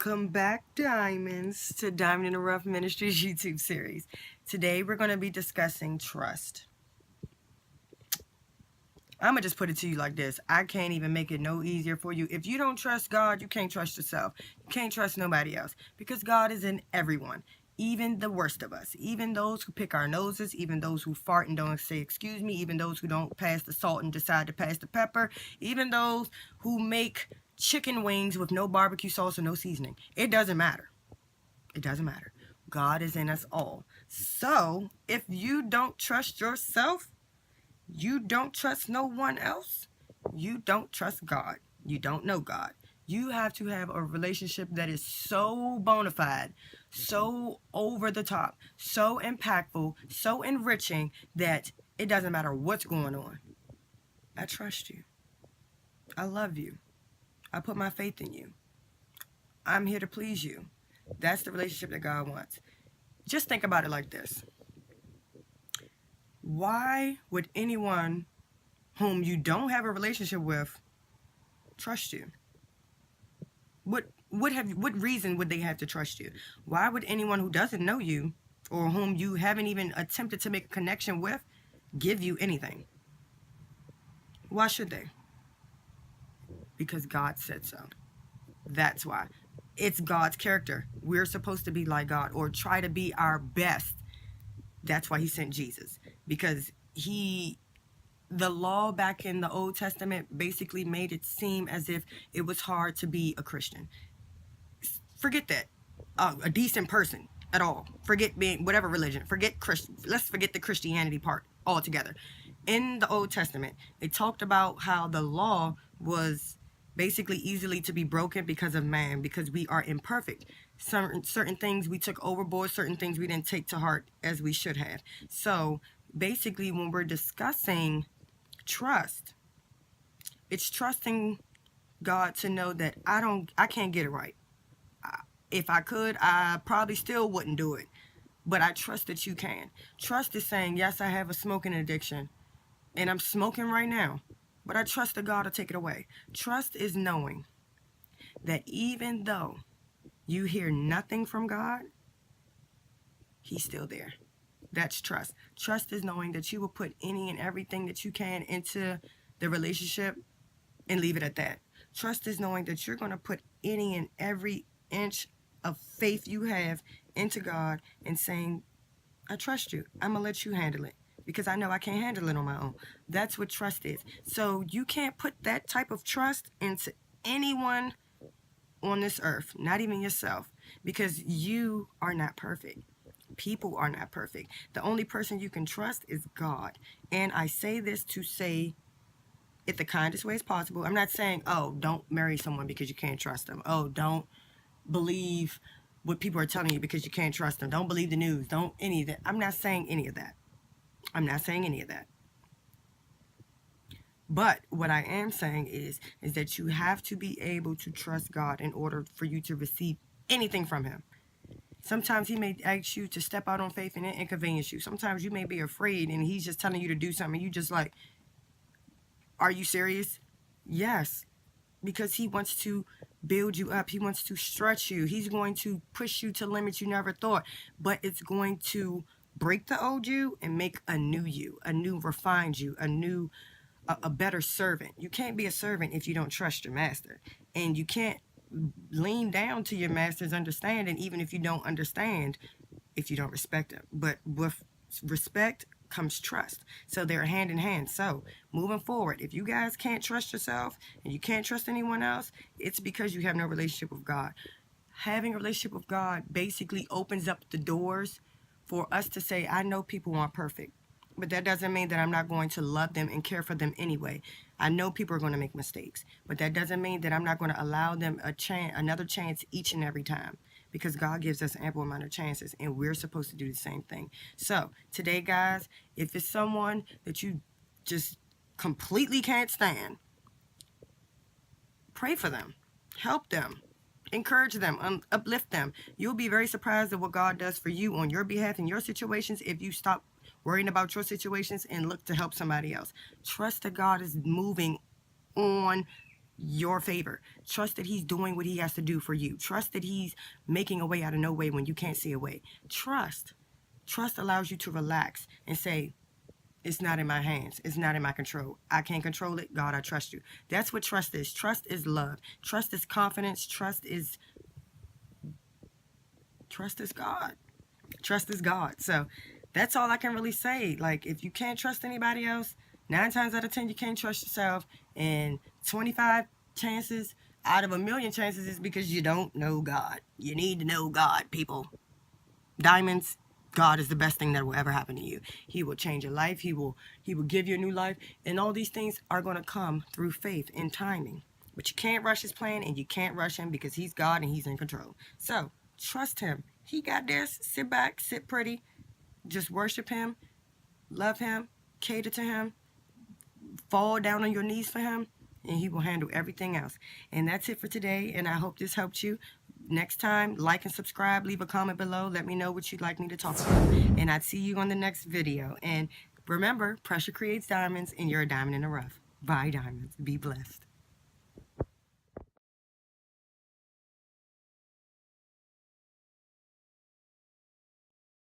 Welcome back, Diamonds, to Diamond in the Rough Ministries YouTube series. Today we're going to be discussing trust. I'm going to just put it to you like this. I can't even make it no easier for you. If you don't trust God, you can't trust yourself. You can't trust nobody else because God is in everyone, even the worst of us, even those who pick our noses, even those who fart and don't say excuse me, even those who don't pass the salt and decide to pass the pepper, even those who make chicken wings with no barbecue sauce or no seasoning. It doesn't matter. It doesn't matter. God is in us all. So if you don't trust yourself, you don't trust no one else, you don't trust God, you don't know God. You have to have a relationship that is so bona fide, so over the top, so impactful, so enriching that it doesn't matter what's going on. I trust you. I love you. I put my faith in you. I'm here to please you. That's the relationship that God wants. Just think about it like this. Why would anyone whom you don't have a relationship with trust you? What reason would they have to trust you? Why would anyone who doesn't know you or whom you haven't even attempted to make a connection with give you anything? Why should they? Because God said so. That's why. It's God's character. We're supposed to be like God or try to be our best. That's why he sent Jesus. Because the law back in the Old Testament basically made it seem as if it was hard to be a Christian. Forget that. A decent person at all. Forget being whatever religion. Forget Christian. Let's forget the Christianity part altogether. In the Old Testament, it talked about how the law was basically easily to be broken because of man, because we are imperfect. Certain things we took overboard, certain things we didn't take to heart as we should have. So basically, when we're discussing trust, it's trusting God to know that I can't get it right. If I could, I probably still wouldn't do it. But I trust that you can. Trust is saying, yes, I have a smoking addiction and I'm smoking right now, but I trust that God will take it away. Trust is knowing that even though you hear nothing from God, he's still there. That's trust. Trust is knowing that you will put any and everything that you can into the relationship and leave it at that. Trust is knowing that you're going to put any and every inch of faith you have into God and saying, I trust you. I'm going to let you handle it because I know I can't handle it on my own. That's what trust is. So you can't put that type of trust into anyone on this earth, not even yourself, because you are not perfect. People are not perfect. The only person you can trust is God. And I say this to say it the kindest way as possible. I'm not saying, oh, don't marry someone because you can't trust them. Oh, don't believe what people are telling you because you can't trust them. Don't believe the news. Don't any of that. I'm not saying any of that. I'm not saying any of that. But what I am saying is that you have to be able to trust God in order for you to receive anything from him. Sometimes he may ask you to step out on faith and it inconvenience you. Sometimes you may be afraid and he's just telling you to do something. You just like, are you serious? Yes. Because he wants to build you up. He wants to stretch you. He's going to push you to limits you never thought. But it's going to break the old you and make a new refined you, a better servant. You can't be a servant if you don't trust your master. And you can't lean down to your master's understanding, even if you don't understand, if you don't respect him. But with respect comes trust. So they're hand in hand. So moving forward, if you guys can't trust yourself and you can't trust anyone else, it's because you have no relationship with God. Having a relationship with God basically opens up the doors for us to say, I know people aren't perfect, but that doesn't mean that I'm not going to love them and care for them anyway. I know people are going to make mistakes, but that doesn't mean that I'm not going to allow them another chance each and every time, because God gives us ample amount of chances and we're supposed to do the same thing. So today, guys, if it's someone that you just completely can't stand, pray for them, help them, encourage them, uplift them. You'll be very surprised at what God does for you on your behalf in your situations if you stop worrying about your situations and look to help somebody else. Trust that God is moving on your favor. Trust that he's doing what he has to do for you. Trust that he's making a way out of no way when you can't see a way. Trust allows you to relax and say, it's not in my hands. It's not in my control. I can't control it. God, I trust you. That's what trust is. Trust is love. Trust is confidence. Trust is God. Trust is God. So that's all I can really say. Like, if you can't trust anybody else, 9 times out of 10 you can't trust yourself, and 25 chances out of a million chances is because you don't know God. You need to know God, people. Diamonds, God is the best thing that will ever happen to you. He will change your life. He will give you a new life, and all these things are going to come through faith and timing. But you can't rush his plan, and you can't rush him, because he's God and he's in control. So trust him. He got this. Sit back, sit pretty, just worship him, love him, cater to him, fall down on your knees for him, and he will handle everything else. And that's it for today, and I hope this helped you. Next time, like and subscribe, leave a comment below, let me know what you'd like me to talk about, and I'd see you on the next video. And remember, pressure creates diamonds, and you're a diamond in the rough. Bye, diamonds. Be blessed.